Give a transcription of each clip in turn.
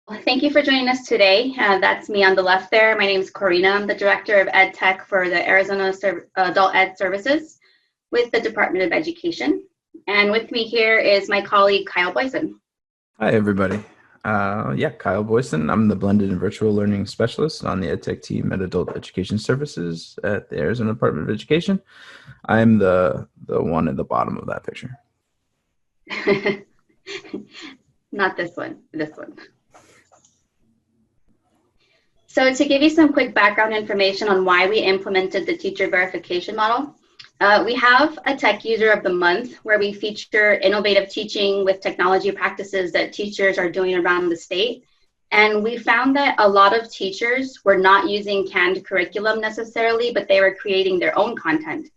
Well, thank you for joining us today. That's me on the left there. My name is Corina. I'm the Director of EdTech for the Arizona Adult Ed Services with the Department of Education. And with me here is my colleague, Kyle Boysen. Hi, everybody. Kyle Boysen. I'm the Blended and Virtual Learning Specialist on the EdTech team at Adult Education Services at the Arizona Department of Education. I'm the one at the bottom of that picture. Not this one, this one. So to give you some quick background information on why we implemented the teacher verification model, we have a Tech User of the Month where we feature innovative teaching with technology practices that teachers are doing around the state. And we found that a lot of teachers were not using canned curriculum necessarily, but they were creating their own content.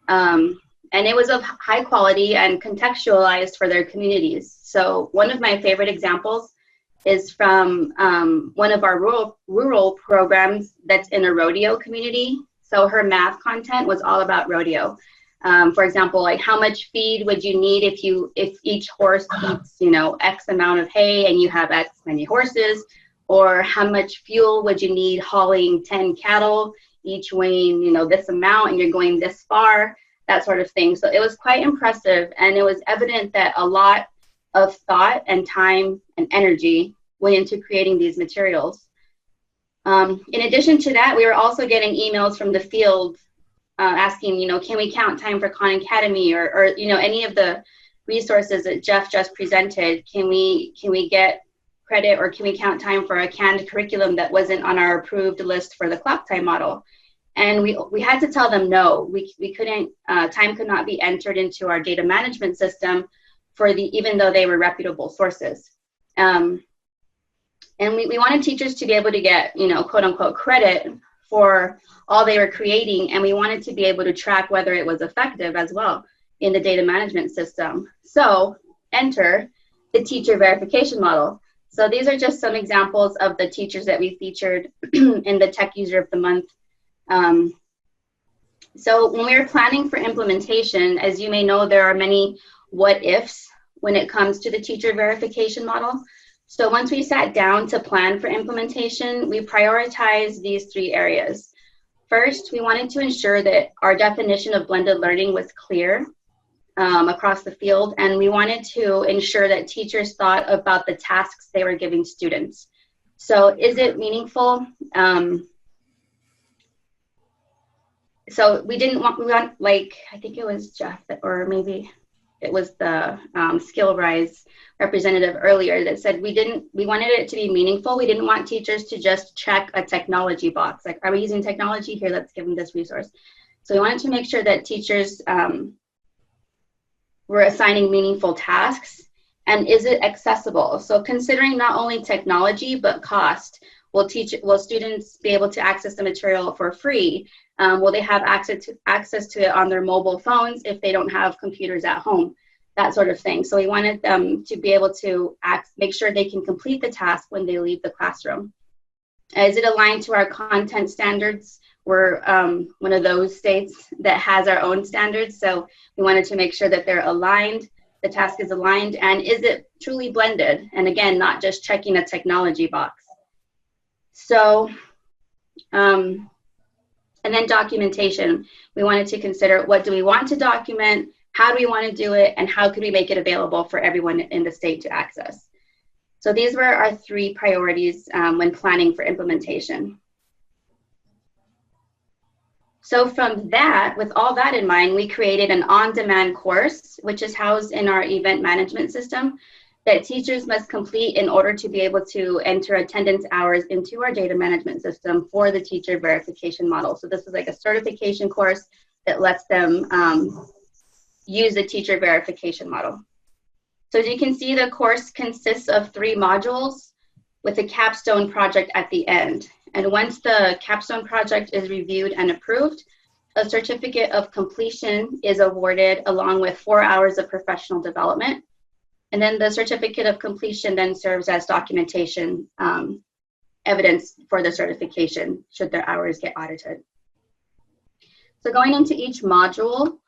And it was of high quality and contextualized for their communities. So one of my favorite examples is from one of our rural programs that's in a rodeo community. So her math content was all about rodeo. For example, like how much feed would you need if each horse eats, X amount of hay and you have X many horses, or how much fuel would you need hauling 10 cattle, each weighing, this amount, and you're going this far, that sort of thing. So it was quite impressive, and it was evident that a lot of thought and time and energy went into creating these materials. In addition to that, we were also getting emails from the field asking, can we count time for Khan Academy or any of the resources that Jeff just presented? Can we get credit, or can we count time for a canned curriculum that wasn't on our approved list for the clock time model? And we had to tell them no, we couldn't, time could not be entered into our data management system even though they were reputable sources. And we wanted teachers to be able to get, quote unquote, credit for all they were creating. And we wanted to be able to track whether it was effective as well in the data management system. So enter the teacher verification model. So these are just some examples of the teachers that we featured in the Tech User of the Month. So when we were planning for implementation, as you may know, there are many what ifs when it comes to the teacher verification model. So once we sat down to plan for implementation, we prioritized these three areas. First, we wanted to ensure that our definition of blended learning was clear across the field, and we wanted to ensure that teachers thought about the tasks they were giving students. So is it meaningful? So we want, like, I think it was Jeff, or maybe it was the Skill Rise representative earlier that said we wanted it to be meaningful. We didn't want teachers to just check a technology box. Like, are we using technology here? Let's give them this resource. So we wanted to make sure that teachers were assigning meaningful tasks. And is it accessible? So considering not only technology, but cost, will students be able to access the material for free? Will they have access to it on their mobile phones if they don't have computers at home? That sort of thing. So we wanted them to be able to make sure they can complete the task when they leave the classroom. Is it aligned to our content standards? We're one of those states that has our own standards. So we wanted to make sure that they're aligned, the task is aligned, and is it truly blended? And again, not just checking a technology box. So, and then documentation. We wanted to consider, what do we want to document? How do we want to do it? And how could we make it available for everyone in the state to access? So these were our three priorities when planning for implementation. So from that, with all that in mind, we created an on-demand course, which is housed in our event management system, that teachers must complete in order to be able to enter attendance hours into our data management system for the teacher verification model. So this is like a certification course that lets them use the teacher verification model. So as you can see, the course consists of 3 modules with a capstone project at the end. And once the capstone project is reviewed and approved, a certificate of completion is awarded along with 4 hours of professional development. And then the certificate of completion then serves as documentation evidence for the certification should their hours get audited. So going into each module,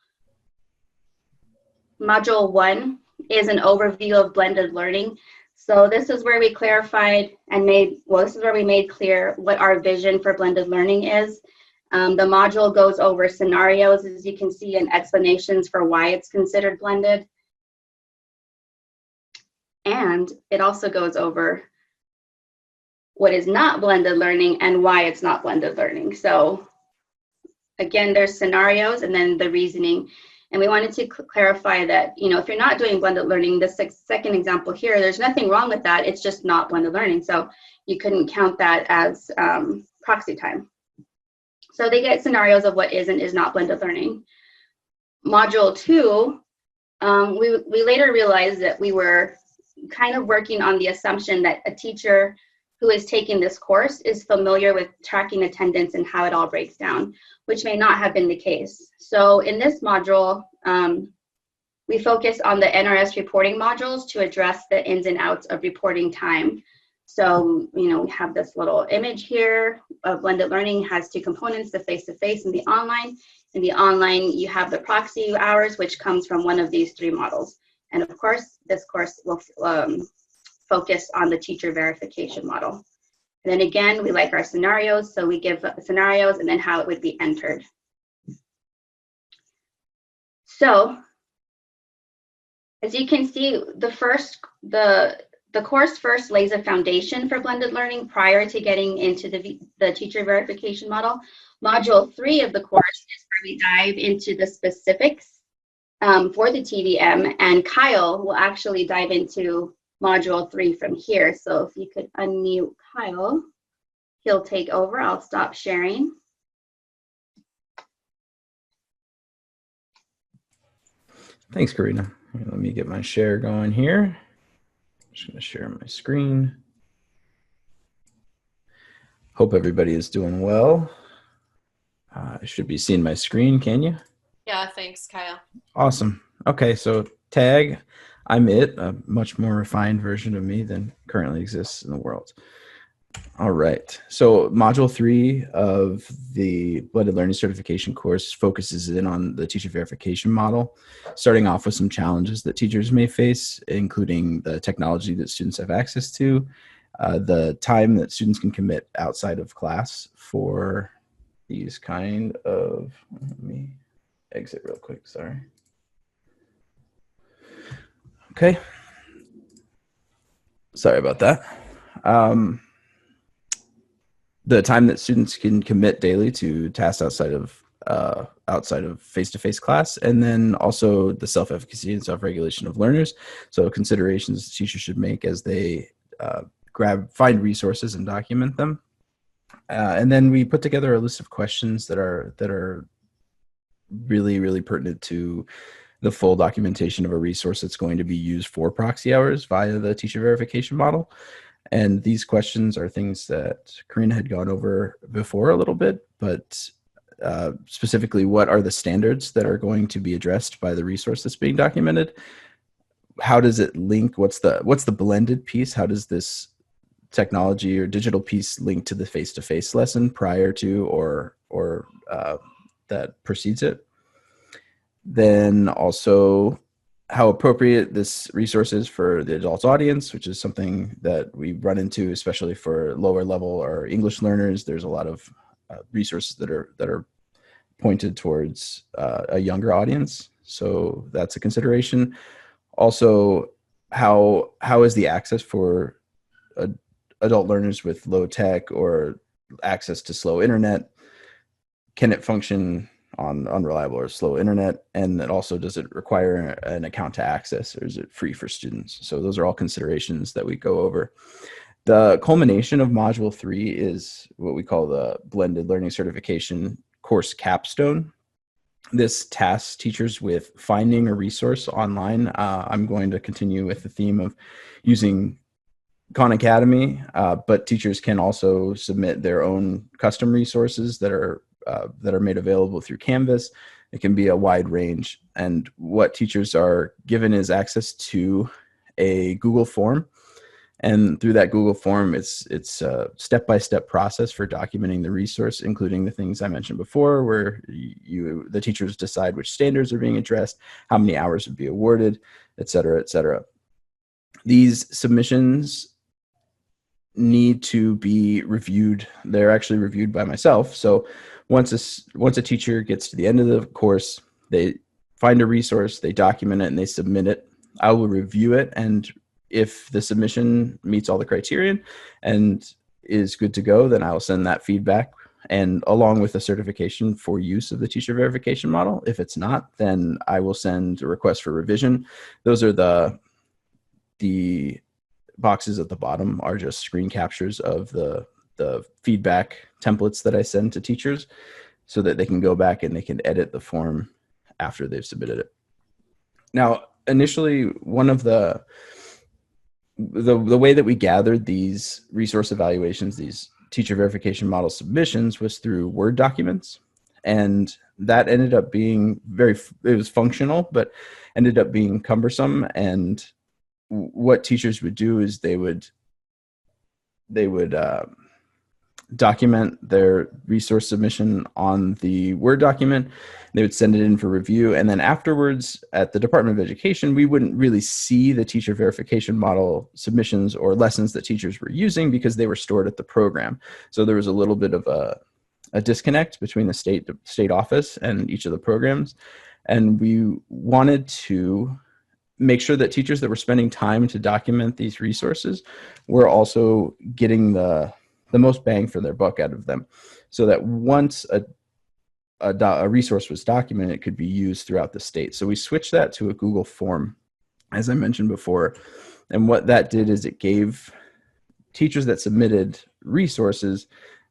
Module 1 is an overview of blended learning. So this is where we clarified and made, well, this is where we made clear what our vision for blended learning is. The module goes over scenarios, as you can see, and explanations for why it's considered blended. And it also goes over what is not blended learning and why it's not blended learning. So again, there's scenarios and then the reasoning. And we wanted to clarify that, you know, if you're not doing blended learning, the second example here, there's nothing wrong with that. It's just not blended learning. So you couldn't count that as proxy time. So they get scenarios of what is and is not blended learning. Module 2, we later realized that we were kind of working on the assumption that a teacher who is taking this course is familiar with tracking attendance and how it all breaks down, which may not have been the case. So in this module, we focus on the NRS reporting modules to address the ins and outs of reporting time. So, you know, we have this little image here of blended learning has two components, the face-to-face and the online. In the online, you have the proxy hours, which comes from one of these three models. And of course, this course will focus on the teacher verification model. And then again, we like our scenarios, so we give scenarios and then how it would be entered. So, as you can see, the course first lays a foundation for blended learning prior to getting into the teacher verification model. Module 3 of the course is where we dive into the specifics for the TVM, and Kyle will actually dive into module 3 from here. So if you could unmute Kyle, he'll take over. I'll stop sharing. Thanks, Corina. Let me get my share going here. I'm just going to share my screen. Hope everybody is doing well. I should be seeing my screen, can you? Yeah, thanks, Kyle. Awesome. Okay, so tag, I'm it, a much more refined version of me than currently exists in the world. All right, so module 3 of the blended learning certification course focuses in on the teacher verification model, starting off with some challenges that teachers may face, including the technology that students have access to, the time that students can commit outside of class for these kind of, let me exit real quick, sorry. Okay, sorry about that. The time that students can commit daily to tasks outside of face-to-face class, and then also the self-efficacy and self-regulation of learners. So considerations teachers should make as they find resources and document them. And then we put together a list of questions that are really, really pertinent to the full documentation of a resource that's going to be used for proxy hours via the teacher verification model. And these questions are things that Corina had gone over before a little bit, but specifically, what are the standards that are going to be addressed by the resource that's being documented? How does it link? What's the blended piece? How does this technology or digital piece link to the face-to-face lesson prior to or that precedes it? Then also how appropriate this resource is for the adult audience, which is something that we run into, especially for lower level or English learners. There's a lot of resources that are pointed towards a younger audience. So that's a consideration. Also, how is the access for adult learners with low tech or access to slow internet? Can it function on unreliable or slow internet? And then also, does it require an account to access, or is it free for students? So those are all considerations that we go over. The culmination of module 3 is what we call the blended learning certification course capstone. This tasks teachers with finding a resource online. I'm going to continue with the theme of using Khan Academy, but teachers can also submit their own custom resources that are made available through Canvas. It can be a wide range. And what teachers are given is access to a Google form. And through that Google form, it's a step-by-step process for documenting the resource, including the things I mentioned before, where the teachers decide which standards are being addressed, how many hours would be awarded, et cetera, et cetera. These submissions need to be reviewed. They're actually reviewed by myself. So once a teacher gets to the end of the course, they find a resource, they document it, and they submit it. I will review it, and if the submission meets all the criterion and is good to go, then I will send that feedback and along with a certification for use of the teacher verification model. If it's not, then I will send a request for revision. Those are the boxes at the bottom are just screen captures of the feedback templates that I send to teachers so that they can go back and they can edit the form after they've submitted it. Now, initially, one of the way that we gathered these resource evaluations, these teacher verification model submissions, was through Word documents. And that ended up being it was functional, but ended up being cumbersome. And what teachers would do is they would document their resource submission on the Word document. They would send it in for review. And then afterwards at the Department of Education, we wouldn't really see the teacher verification model submissions or lessons that teachers were using because they were stored at the program. So there was a little bit of a disconnect between the state office and each of the programs. And we wanted to make sure that teachers that were spending time to document these resources were also getting the most bang for their buck out of them, so that once a resource was documented, it could be used throughout the state. So we switched that to a Google form, as I mentioned before. And what that did is it gave teachers that submitted resources,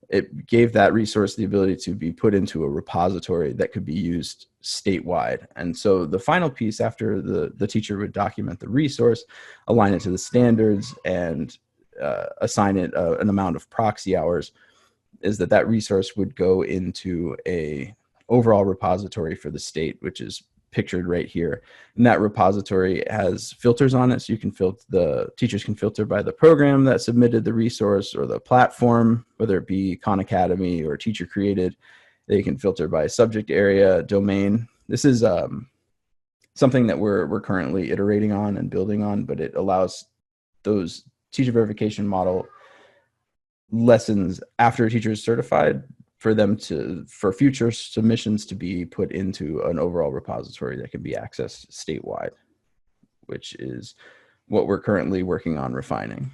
it gave that resource the ability to be put into a repository that could be used statewide. And so the final piece, after the teacher would document the resource, align it to the standards, and assign it an amount of proxy hours, is that resource would go into a overall repository for the state, which is pictured right here. And that repository has filters on it, so you can the teachers can filter by the program that submitted the resource or the platform, whether it be Khan Academy or teacher created. They can filter by subject area, domain. This is something that we're currently iterating on and building on, but it allows those teacher verification model lessons after a teacher is certified for future submissions to be put into an overall repository that can be accessed statewide, which is what we're currently working on refining.